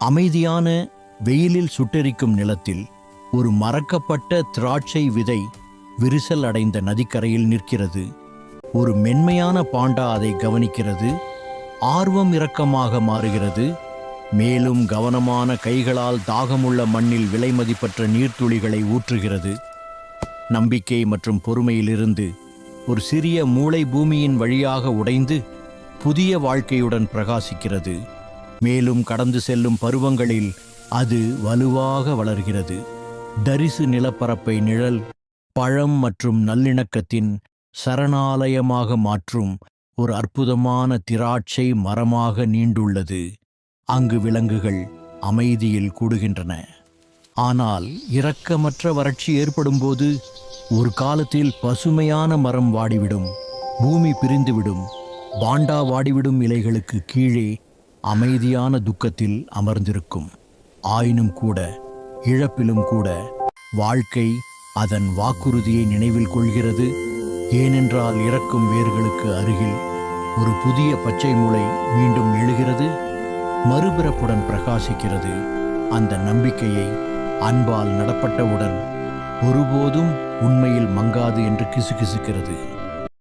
அமைதியான வெயிலில் சுட்டெரிக்கும் நிலத்தில் ஒரு மறக்கப்பட்ட திராட்சை விதை விரிசல் அடைந்த நதிக்கரையில் நிற்கிறது. ஒரு மென்மையான பாண்டா அதை கவனிக்கிறது. ஆர்வம் இரக்கமாக மாறுகிறது. மேலும் கவனமான கைகளால் தாகமுள்ள மண்ணில் விலைமதிப்பற்ற நீர்த்துளிகளை ஊற்றுகிறது. நம்பிக்கை மற்றும் பொறுமையிலிருந்து ஒரு சிறிய மூளை பூமியின் வழியாக உடைந்து புதிய வாழ்க்கையுடன் பிரகாசிக்கிறது. மேலும் கடந்து செல்லும் பருவங்களில் அது வலுவாக வளர்கிறது. தரிசு நிலப்பரப்பை நிழல், பழம் மற்றும் நல்லிணக்கத்தின் சரணாலயமாக மாற்றும் ஒரு அற்புதமான திராட்சை மரமாக நீண்டுள்ளது. அங்கு விலங்குகள் அமைதியில் கூடுகின்றன. ஆனால் இரக்கமற்ற வறட்சி ஏற்படும்போது ஒரு காலத்தில் பசுமையான மரம் வாடிவிடும், பூமி பிரிந்துவிடும். பாண்டா வாடிவிடும் இலைகளுக்கு கீழே அமைதியான துக்கத்தில் அமர்ந்திருக்கும். ஆயினும் கூட, இழப்பிலும் கூட வாழ்க்கை அதன் வாக்குறுதியை நினைவில் கொள்கிறது. ஏனென்றால் இறக்கும் வேர்களுக்கு அருகில் ஒரு புதிய பச்சை முளை மீண்டும் எழுகிறது, மறுபிறப்புடன் பிரகாசிக்கிறது. அந்த நம்பிக்கையை அன்பால் நடப்பட்டவுடன் ஒருபோதும் உண்மையில் மங்காது என்று கிசுகிசுக்கிறது.